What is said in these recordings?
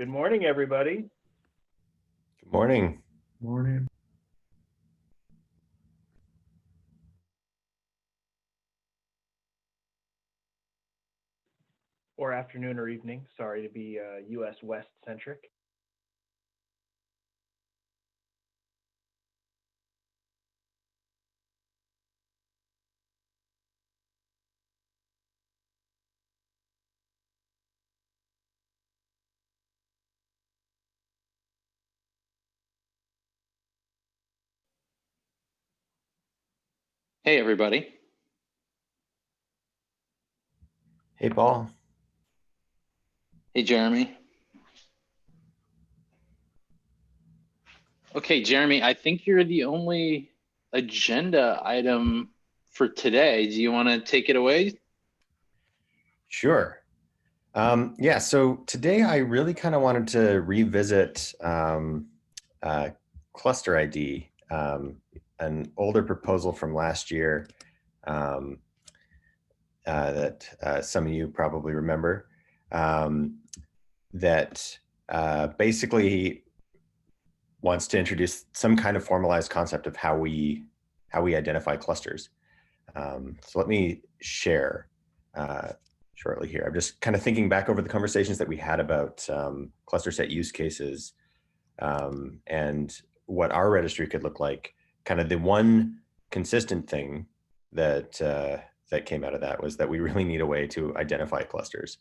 Good morning, everybody. Good morning. Morning. Or afternoon or evening. Sorry to be US West centric. Hey, everybody. Hey, Paul. Hey, Jeremy. Okay, Jeremy, I think you're the only agenda item for today. Do you want to take it away? Sure. Yeah, so today I really kind of wanted to revisit cluster ID, an older proposal from last year that some of you probably remember, that basically wants to introduce some kind of formalized concept of how we identify clusters. So let me share shortly here. I'm just kind of thinking back over the conversations that we had about cluster set use cases and what our registry could look like. Kind of the one consistent thing that that came out of that was that we really need a way to identify clusters,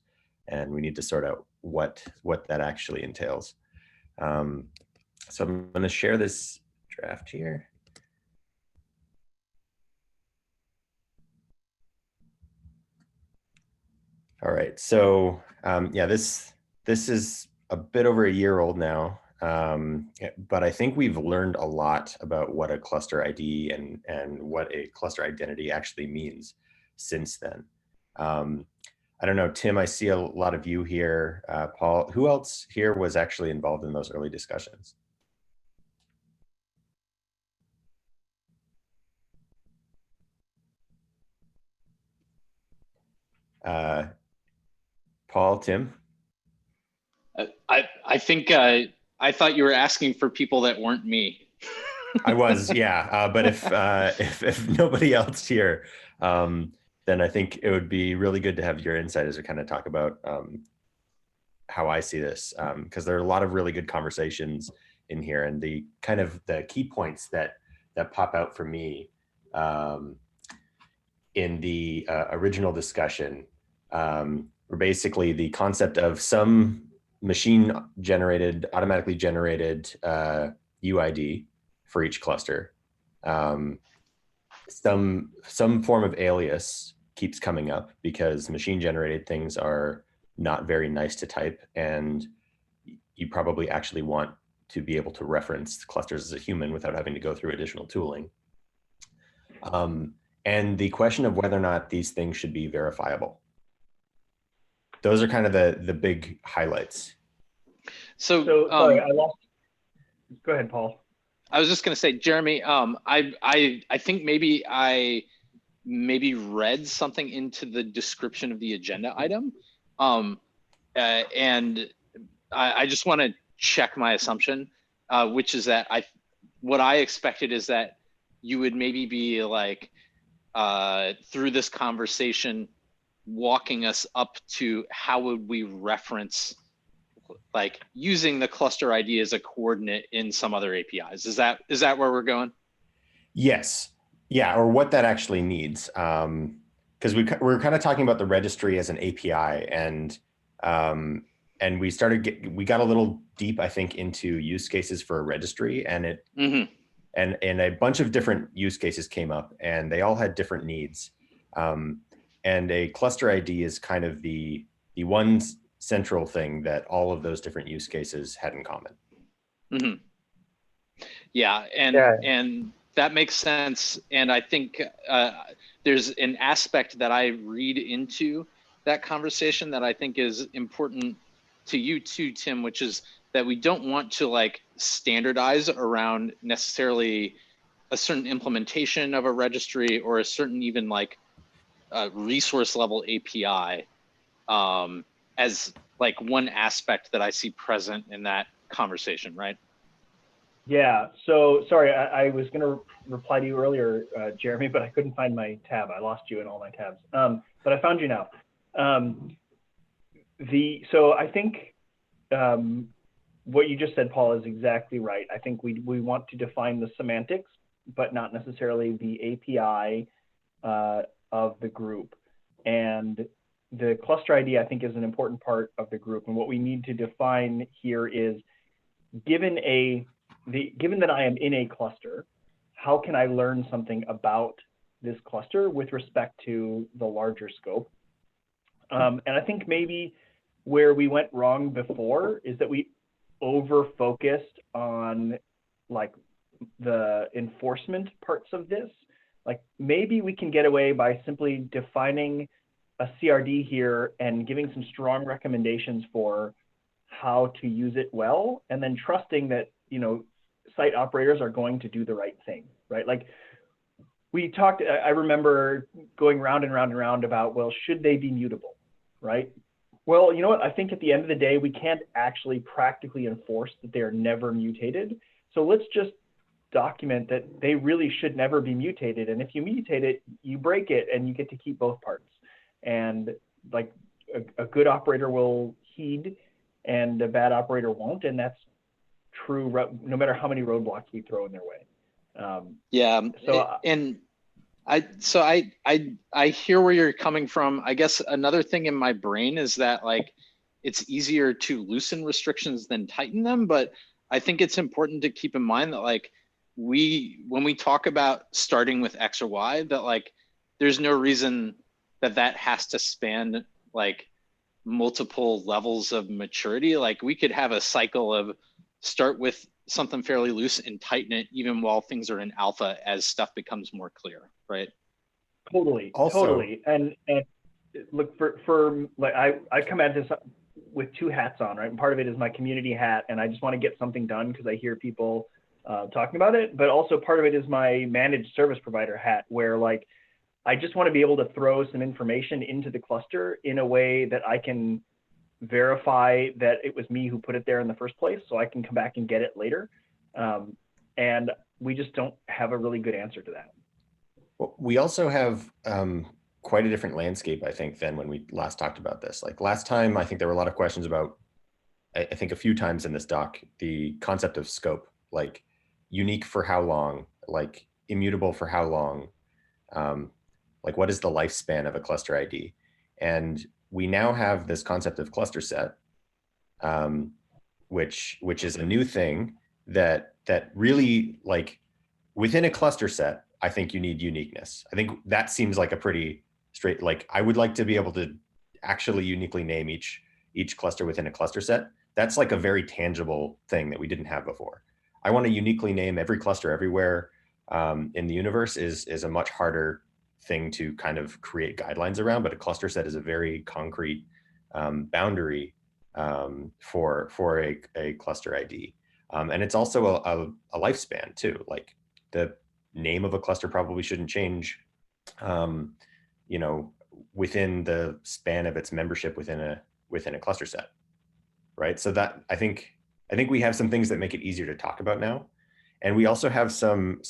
and we need to sort out what that actually entails. So I'm going to share this draft here. All right, so yeah, this is a bit over a year old now, but I think we've learned a lot about what a cluster ID and what a cluster identity actually means since then. I don't know, Tim, I see a lot of you here. Paul, who else here was actually involved in those early discussions? Paul, Tim? I think I thought you were asking for people that weren't me. I was, yeah. But if nobody else here, then I think it would be really good to have your insight as we kind of talk about how I see this, because there are a lot of really good conversations in here, and the kind of the key points that pop out for me in the original discussion were basically the concept of some automatically generated UID for each cluster. Some form of alias keeps coming up because machine generated things are not very nice to type, and you probably actually want to be able to reference clusters as a human without having to go through additional tooling. And the question of whether or not these things should be verifiable. Those are kind of the big highlights. So sorry, I lost. Go ahead, Paul. I was just going to say, Jeremy, I think maybe I read something into the description of the agenda item, and I just want to check my assumption, which is that what I expected is that you would maybe be like through this conversation walking us up to how would we reference, like using the cluster ID as a coordinate in some other APIs. Is that where we're going? Yes. Yeah, or what that actually needs. Because we're kind of talking about the registry as an API, and we got a little deep, I think, into use cases for a registry, and it and a bunch of different use cases came up, and they all had different needs. And a cluster ID is kind of the one central thing that all of those different use cases had in common. Yeah, and that makes sense. And I think there's an aspect that I read into that conversation that I think is important to you too, Tim, which is that we don't want to like standardize around necessarily a certain implementation of a registry or a certain even like resource level API as like one aspect that I see present in that conversation, right? Yeah, so sorry, I was going to reply to you earlier, Jeremy, but I couldn't find my tab. I lost you in all my tabs, but I found you now. So I think what you just said, Paul, is exactly right. I think we want to define the semantics, but not necessarily the API of the group. And the cluster ID, I think, is an important part of the group. And what we need to define here is, given that I am in a cluster, how can I learn something about this cluster with respect to the larger scope? And I think maybe where we went wrong before is that we over-focused on like the enforcement parts of this. Like maybe we can get away by simply defining a CRD here and giving some strong recommendations for how to use it well, and then trusting that, you know, site operators are going to do the right thing, right? Like we talked, I remember going round and round and round about, well, should they be mutable, right? Well, you know what? I think at the end of the day, we can't actually practically enforce that they are never mutated. So let's just document that they really should never be mutated. And if you mutate it, you break it and you get to keep both parts. And like a good operator will heed and a bad operator won't. And that's true no matter how many roadblocks we throw in their way. Yeah. So I hear where you're coming from. I guess another thing in my brain is that like it's easier to loosen restrictions than tighten them, but I think it's important to keep in mind that like when we talk about starting with X or Y, that like there's no reason that has to span like multiple levels of maturity. Like we could have a cycle of start with something fairly loose and tighten it even while things are in alpha as stuff becomes more clear, right? Totally, Also, totally. And look, for like I come at this with two hats on, right? And part of it is my community hat, and I just want to get something done because I hear people talking about it. But also part of it is my managed service provider hat, where like I just want to be able to throw some information into the cluster in a way that I can verify that it was me who put it there in the first place, so I can come back and get it later. And we just don't have a really good answer to that. well, we also have quite a different landscape, I think, than when we last talked about this. Like last time, I think there were a lot of questions about, I think a few times in this doc, the concept of scope, like unique for how long, like immutable for how long, like what is the lifespan of a cluster ID? And we now have this concept of cluster set, which is a new thing that really, like within a cluster set, I think you need uniqueness. I think that seems like a pretty straight, like I would like to be able to actually uniquely name each cluster within a cluster set. That's like a very tangible thing that we didn't have before. I want to uniquely name every cluster everywhere in the universe is a much harder thing to kind of create guidelines around, but a cluster set is a very concrete boundary for a cluster ID. And it's also a lifespan too. Like the name of a cluster probably shouldn't change, you know, within the span of its membership within a cluster set, right? So that I think we have some things that make it easier to talk about now, and we also have some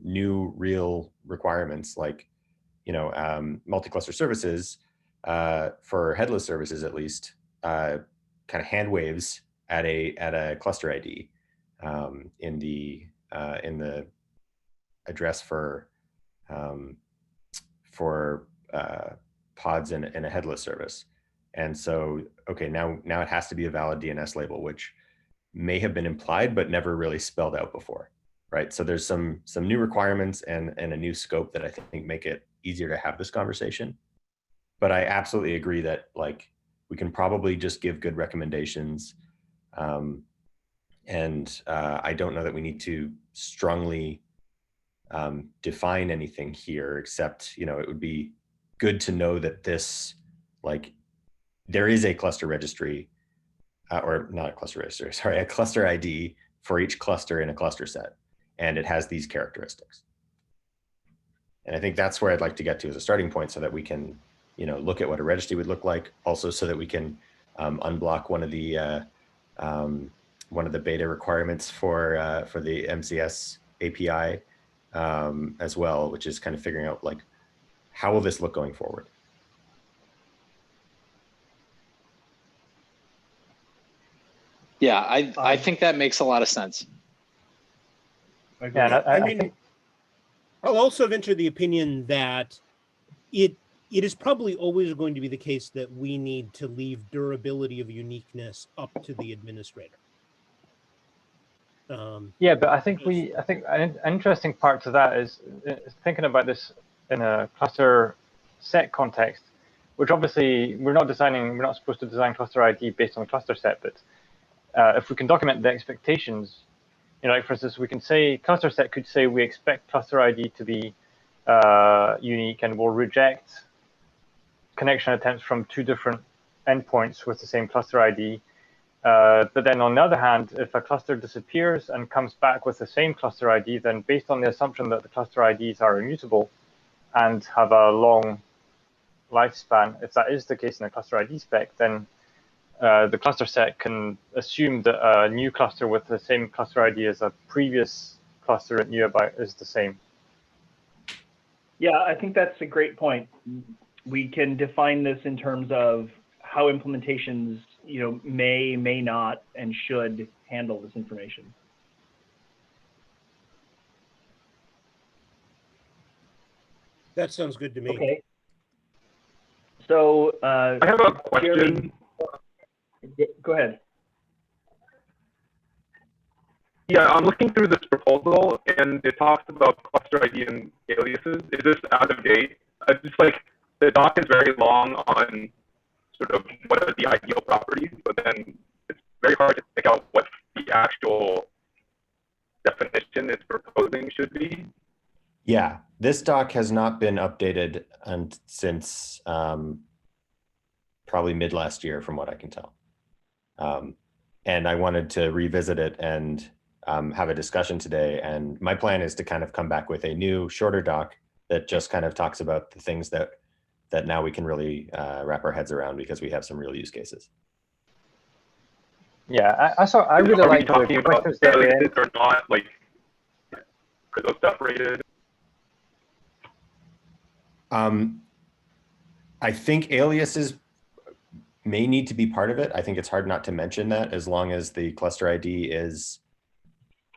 new real requirements, like, you know, multi-cluster services for headless services, at least, kind of hand waves at a cluster ID in the address for pods in a headless service. And so, okay, now it has to be a valid DNS label, which may have been implied but never really spelled out before, right? So there's some new requirements and a new scope that I think make it easier to have this conversation. But I absolutely agree that like we can probably just give good recommendations, and I don't know that we need to strongly define anything here, except, you know, it would be good to know that this, like, there is a cluster registry, or not a cluster registry, sorry, a cluster ID for each cluster in a cluster set, and it has these characteristics. And I think that's where I'd like to get to as a starting point, so that we can, you know, look at what a registry would look like, also so that we can unblock one of the beta requirements for the MCS API as well, which is kind of figuring out like, how will this look going forward? Yeah, I think that makes a lot of sense. Yeah, I think I'll also venture the opinion that it is probably always going to be the case that we need to leave durability of uniqueness up to the administrator. Yeah, but I think an interesting part to that is thinking about this in a cluster set context, which obviously we're not supposed to design cluster ID based on a cluster set, but if we can document the expectations, like for instance, we can say cluster set could say we expect cluster ID to be unique, and we'll reject connection attempts from 2 different endpoints with the same cluster ID. But then on the other hand, if a cluster disappears and comes back with the same cluster ID, then based on the assumption that the cluster IDs are immutable and have a long lifespan, if that is the case in the cluster ID spec, then the cluster set can assume that a new cluster with the same cluster ID as a previous cluster it knew about is the same. Yeah, I think that's a great point. We can define this in terms of how implementations, may not, and should handle this information. That sounds good to me. Okay. So I have a question. Jeremy, go ahead. Yeah, I'm looking through this proposal, and it talks about cluster ID and aliases. Is this out of date? Just like the doc is very long on sort of what are the ideal properties, but then it's very hard to pick out what the actual definition it's proposing should be. Yeah, this doc has not been updated since probably mid last year, from what I can tell. And I wanted to revisit it and have a discussion today. And my plan is to kind of come back with a new, shorter doc that just kind of talks about the things that now we can really wrap our heads around, because we have some real use cases. Yeah, I really like talking about aliases or not, like, are those separated? I think aliases may need to be part of it. I think it's hard not to mention that, as long as the cluster ID is,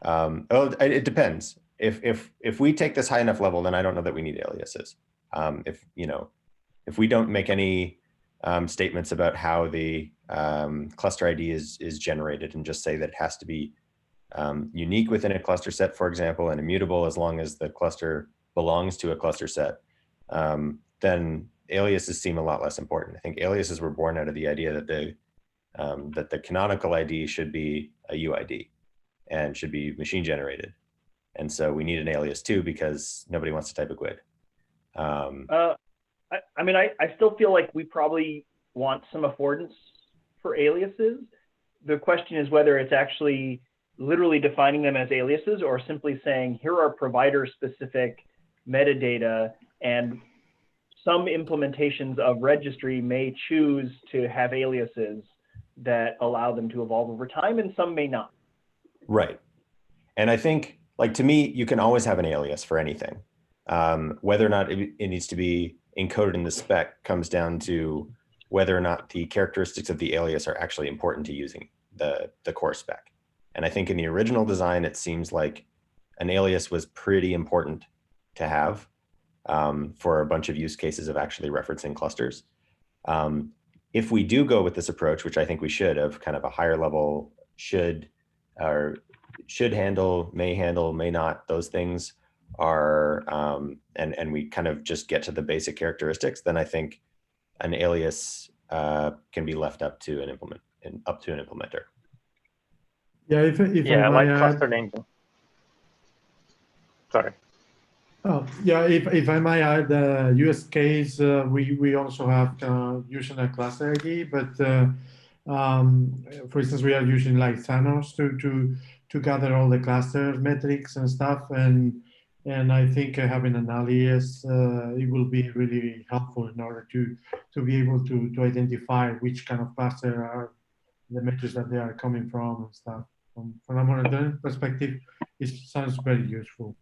it depends. If we take this high enough level, then I don't know that we need aliases. If we don't make any statements about how the cluster ID is generated, and just say that it has to be unique within a cluster set, for example, and immutable as long as the cluster belongs to a cluster set, then aliases seem a lot less important. I think aliases were born out of the idea that the canonical ID should be a UID and should be machine generated. And so we need an alias too, because nobody wants to type a GUID. I still feel like we probably want some affordance for aliases. The question is whether it's actually literally defining them as aliases, or simply saying, here are provider-specific metadata, and some implementations of registry may choose to have aliases that allow them to evolve over time, and some may not. Right. And I think, like, to me, you can always have an alias for anything. Whether or not it needs to be encoded in the spec comes down to whether or not the characteristics of the alias are actually important to using the core spec. And I think in the original design, it seems like an alias was pretty important to have for a bunch of use cases of actually referencing clusters. If we do go with this approach, which I think we should, of kind of a higher level should handle, may not, those things are, and we kind of just get to the basic characteristics, then I think an alias can be left up to an implementer. Yeah, if I like cluster names. Sorry. Oh, yeah, if I might add the use case, we also have using a cluster ID, but for instance, we are using like Thanos to gather all the cluster metrics and stuff, and And I think having an alias, it will be really helpful in order to be able to identify which kind of cluster are the metrics that they are coming from and stuff. From a monitoring perspective, it sounds very useful.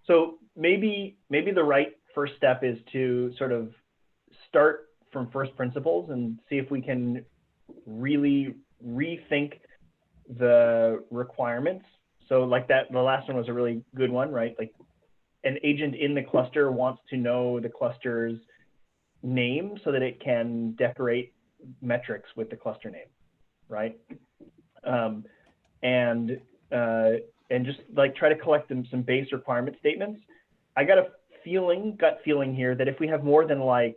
So maybe the right first step is to sort of start from first principles and see if we can really rethink the requirements. So like that, the last one was a really good one, right? Like an agent in the cluster wants to know the cluster's name so that it can decorate metrics with the cluster name, right? And just like try to collect some base requirement statements. I got a gut feeling here that if we have more than like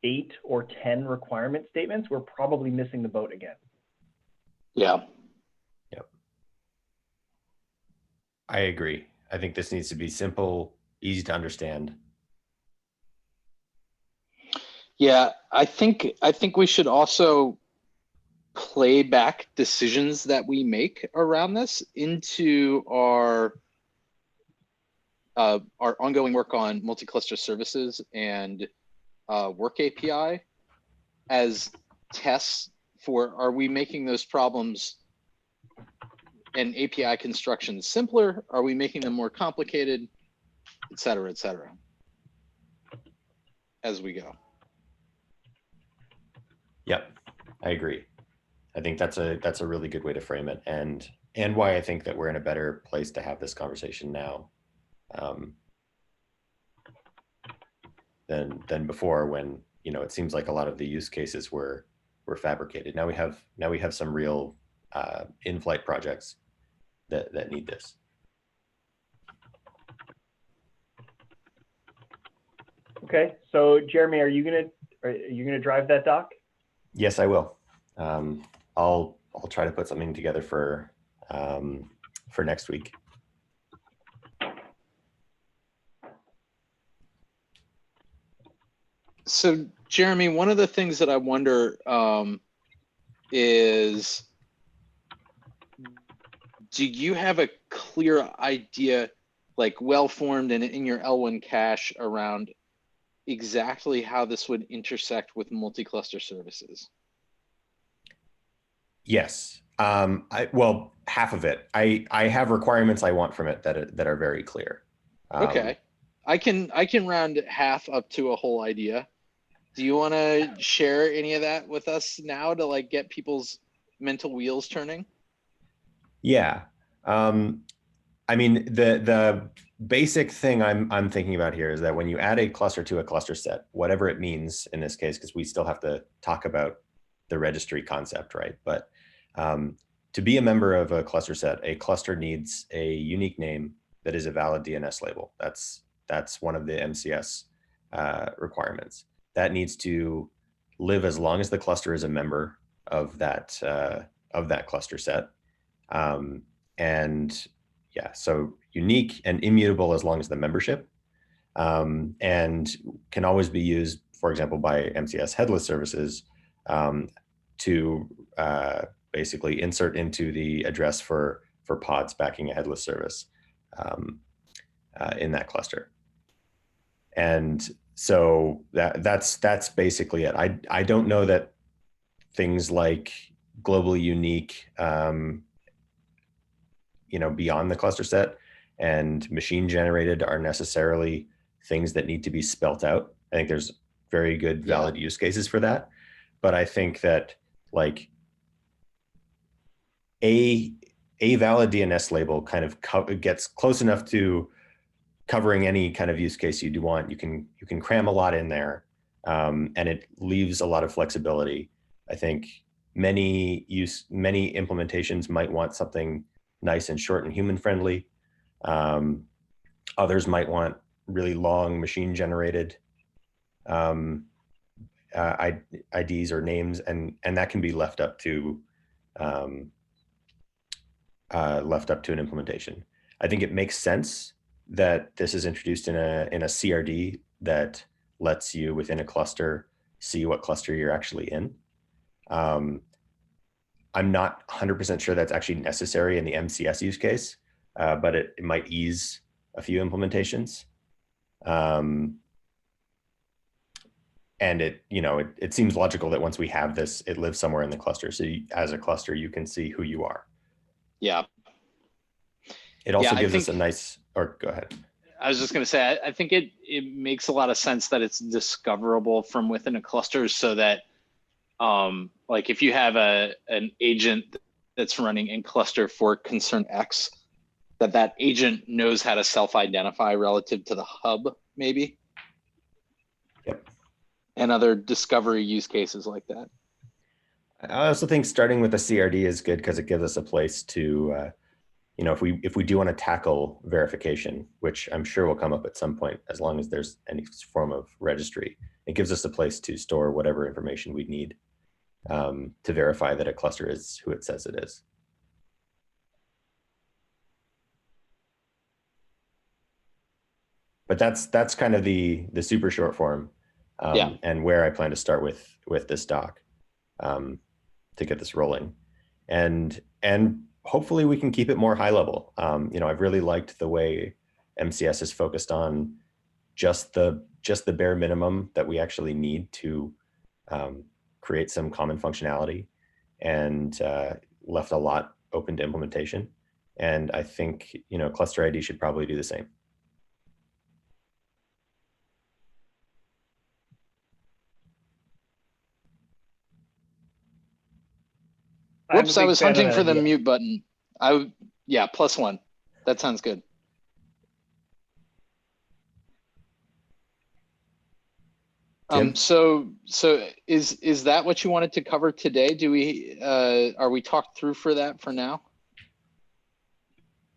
8 or 10 requirement statements, we're probably missing the boat again. Yeah. Yep. I agree. I think this needs to be simple, easy to understand. Yeah, I think we should also play back decisions that we make around this into our ongoing work on multi-cluster services and work API as tests for, are we making those problems and API constructions simpler? Are we making them more complicated, et cetera, as we go? Yep, I agree. I think that's a really good way to frame it, and why I think that we're in a better place to have this conversation now than before, when it seems like a lot of the use cases were fabricated. Now we have some real in-flight projects that need this. Okay, so Jeremy, are you gonna drive that doc? Yes, I will. I'll try to put something together for next week. So Jeremy, one of the things that I wonder is, do you have a clear idea, like well-formed and in your L1 cache, around exactly how this would intersect with multi-cluster services? Yes. Well, half of it. I have requirements I want from it that are very clear. Okay. I can round half up to a whole idea. Do you want to share any of that with us now to like get people's mental wheels turning? Yeah. I mean, the basic thing I'm thinking about here is that when you add a cluster to a cluster set, whatever it means in this case, because we still have to talk about the registry concept, right? But to be a member of a cluster set, a cluster needs a unique name that is a valid DNS label. That's one of the MCS requirements. That needs to live as long as the cluster is a member of that cluster set. And yeah, so unique and immutable as long as the membership, and can always be used, for example, by MCS headless services to basically insert into the address for pods backing a headless service in that cluster. And so that's basically it. I don't know that things like globally unique, beyond the cluster set and machine generated are necessarily things that need to be spelt out. I think there's very good valid use cases for that. But I think that like a valid DNS label kind of gets close enough to covering any kind of use case you do want. You can cram a lot in there, and it leaves a lot of flexibility. I think many implementations might want something nice and short and human friendly. Others might want really long machine generated IDs or names, and that can be left up to an implementation. I think it makes sense that this is introduced in a CRD that lets you within a cluster see what cluster you're actually in. I'm not 100% sure that's actually necessary in the MCS use case, but it might ease a few implementations. And it seems logical that once we have this, it lives somewhere in the cluster. So as a cluster, you can see who you are. Yeah. It also gives us a nice, or go ahead. I was just going to say, I think it makes a lot of sense that it's discoverable from within a cluster, so that like if you have an agent that's running in cluster for concern X, that agent knows how to self-identify relative to the hub, maybe. Yep. And other discovery use cases like that. I also think starting with a CRD is good because it gives us a place to, if we do want to tackle verification, which I'm sure will come up at some point, as long as there's any form of registry, it gives us a place to store whatever information we need to verify that a cluster is who it says it is. But that's kind of the super short form. And where I plan to start with this doc to get this rolling, and hopefully we can keep it more high level. I've really liked the way MCS is focused on just the bare minimum that we actually need to create some common functionality, and left a lot open to implementation. And I think Cluster ID should probably do the same. Whoops, I was hunting for the mute button. Yeah, +1. That sounds good. So is that what you wanted to cover today? Are we talked through for that for now?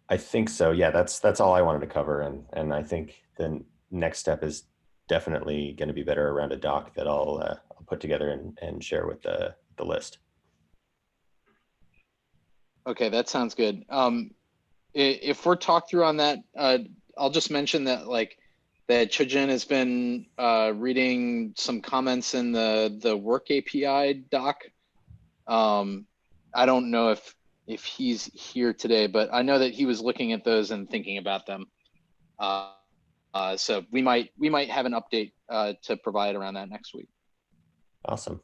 I think so. Yeah, that's all I wanted to cover, and I think the next step is definitely going to be better around a doc that I'll put together and share with the list. Okay, that sounds good. If we're talked through on that, I'll just mention that that Chojin has been reading some comments in the work API doc. I don't know if he's here today, but I know that he was looking at those and thinking about them. So we might have an update to provide around that next week. Awesome.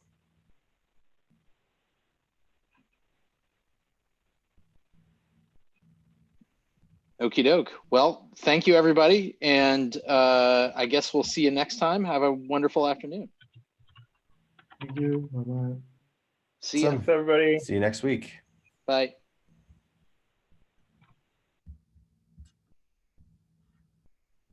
Okie doke. Well, thank you, everybody. And I guess we'll see you next time. Have a wonderful afternoon. Thank you. Bye-bye. See you. Thanks, everybody. See you next week. Bye.